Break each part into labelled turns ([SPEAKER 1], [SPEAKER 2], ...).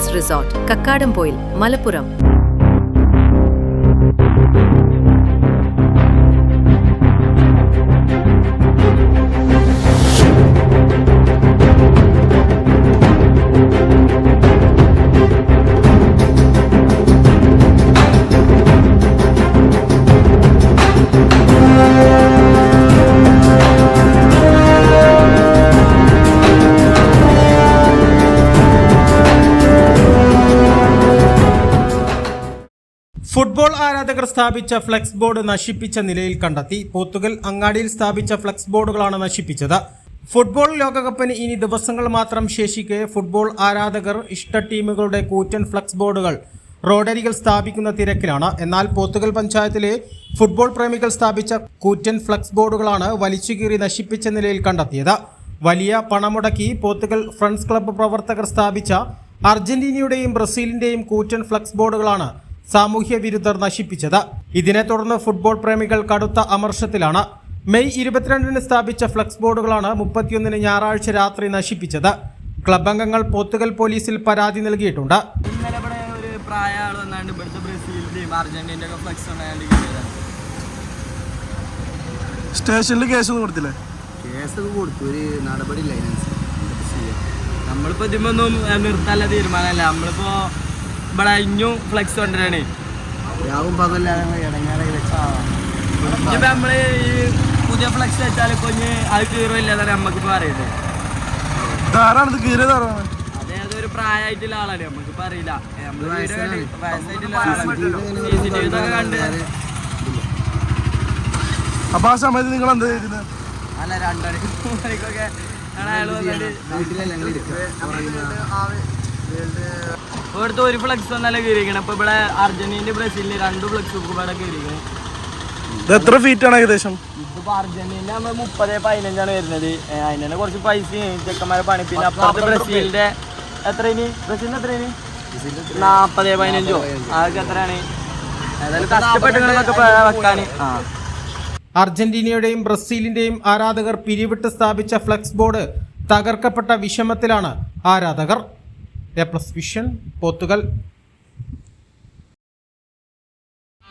[SPEAKER 1] Beaches Resort, Kakkadampoil, Malappuram.
[SPEAKER 2] Football ആരാധകർ സ്ഥാപിച്ച flex board നശിപ്പിച്ച നിലയിൽ കണ്ടെത്തി. പോത്തുകൽ അങ്ങാടിയിൽ സ്ഥാപിച്ച ഫ്ലെക്സ് ബോർഡുകളാണ് നശിപ്പിച്ചത്. ഫുട്ബോൾ ലോകകപ്പിന് ഇനി ദിവസങ്ങൾ മാത്രം ശേഷിക്കെ ഫുട്ബോൾ ആരാധകർ ഇഷ്ട ടീമുകളുടെ കൂറ്റൻ ഫ്ലെക്സ് ബോർഡുകൾ റോഡരികൾ സ്ഥാപിക്കുന്ന തിരക്കിലാണ്. എന്നാൽ പോത്തുകൽ പഞ്ചായത്തിലെ ഫുട്ബോൾ പ്രേമികൾ സ്ഥാപിച്ച കൂറ്റൻ ഫ്ലെക്സ് ബോർഡുകളാണ് വലിച്ചുകീറി നശിപ്പിച്ച നിലയിൽ കണ്ടെത്തിയത്. വലിയ പണമുടക്കി പോത്തുകൽ ഫ്രണ്ട്സ് ക്ലബ്ബ് പ്രവർത്തകർ സ്ഥാപിച്ച അർജന്റീനയുടെയും ബ്രസീലിന്റെയും കൂറ്റൻ ഫ്ലെക്സ് ബോർഡുകളാണ് സാമൂഹ്യ വിരുദ്ധർ നശിപ്പിച്ചത്. ഇതിനെ തുടർന്ന് ഫുട്ബോൾ പ്രേമികൾ കടുത്ത അമർഷത്തിലാണ്. മെയ് 22-ന് സ്ഥാപിച്ച ഫ്ലെക്സ് ബോർഡുകളാണ് 31-ന് ഞായറാഴ്ച രാത്രി നശിപ്പിച്ചത്. ക്ലബ് അംഗങ്ങൾ പോത്തുകൽ പോലീസിൽ പരാതി നൽകിയിട്ടുണ്ട്.
[SPEAKER 3] ഇന്നലെ ഇവിടെ ഒരു പ്രായ ആൾ വന്നാണ്ട് ഇവിടുത്തെ ബ്രസീലിന്റെയും അർജന്റീനയുടെ ഒക്കെ ഫ്ലെക്സ്
[SPEAKER 4] സ്റ്റേഷനിൽ കേസ് കൊടുത്തില്ലേ?
[SPEAKER 3] കേസൊക്കെ കൊടുത്തു, ഒരു നടപടി ഇല്ല. നമ്മളിപ്പോ ഇതിമൊന്നും നിർത്താനുള്ള തീരുമാനമല്ല. നമ്മളിപ്പോ ഇവിടെ ഇഞ്ഞും ഫ്ലെക്സ് കൊണ്ടുവരാണ്. ഇപ്പൊ നമ്മള് ഈ പുതിയ ഫ്ലെക്സ് വെച്ചാൽ ഇപ്പൊ അത് കീറില്ലാതാണ് നമ്മക്കിപ്പോ അറിയുന്നത്. അതെ, അതൊരു പ്രായമായിട്ടുള്ള ആളാണ്, നമ്മക്കിപ്പോ അറിയില്ല. വയസ്സായിട്ടുള്ള CCTV ഇതൊക്കെ കണ്ട്
[SPEAKER 4] അപ്പൊ ആ സമയത്ത് നിങ്ങൾ എന്താ ചെയ്തിരുന്നത്?
[SPEAKER 3] അല്ല, 2 മണിക്കൊക്കെ അയാൾ വന്നിട്ട് ഇവിടുത്തെ ഒരു ഫ്ലെക്സ് ഒന്നല്ല കീറിയിരിക്കണം. ഇപ്പൊ ഇവിടെ അർജന്റീന ബ്രസീലിന് 2 ഫ്ലെക്സ് ഇവിടെ കീറിയിരിക്കണം.
[SPEAKER 4] എത്ര ഫീറ്റ് ആണ് ഏകദേശം?
[SPEAKER 3] ഇതിപ്പോ അർജന്റീന നമ്മൾ 30-15 വരുന്നത്. അതിന് കുറച്ച് പൈസയും ചെക്കന്മാരെ പണി. പിന്നെ അപ്പുറത്ത് ബ്രസീലിന്റെ എത്രയാണ്? ബ്രസീലിന് എത്രയാണ്? 40-15 അതൊക്കെ എത്രയാണ്? ഏതായാലും കഷ്ടപ്പെട്ടുകളൊക്കെ വെക്കാന്.
[SPEAKER 2] അർജന്റീനയുടെയും ബ്രസീലിന്റെയും ആരാധകർ പിരിവിട്ട് സ്ഥാപിച്ച ഫ്ലെക്സ് ബോർഡ് തകർക്കപ്പെട്ട വിഷമത്തിലാണ് ആരാധകർ. A+ vision, Pothukal.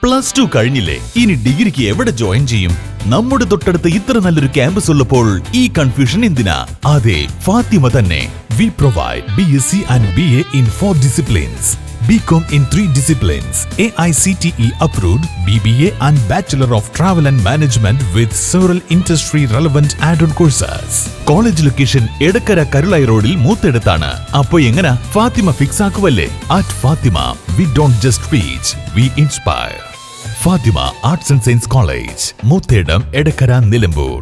[SPEAKER 5] +2 കഴിഞ്ഞില്ലേ? ഇനി ഡിഗ്രിക്ക് എവിടെ ജോയിൻ ചെയ്യും? നമ്മുടെ തൊട്ടടുത്ത് ഇത്ര നല്ലൊരു ക്യാമ്പസ് ഉള്ളപ്പോൾ ഈ കൺഫ്യൂഷൻ എന്തിനാ? അതെ, ഫാത്തിമ തന്നെ. We provide BSc and BA in 4 disciplines. BCom in 3 disciplines, AICTE approved, BBA and Bachelor of Travel and Management with several industry relevant add-on courses. College location Edakkara Karulai റോഡിൽ മൂത്തെടുത്താണ്. അപ്പോ എങ്ങനെ ഫാത്തിമ ഫിക്സ് ആക്കുവല്ലേ? At Fatima, we don't just teach, we inspire. Fatima Arts and Science College, Moothedam, Edakkara, Nilambur.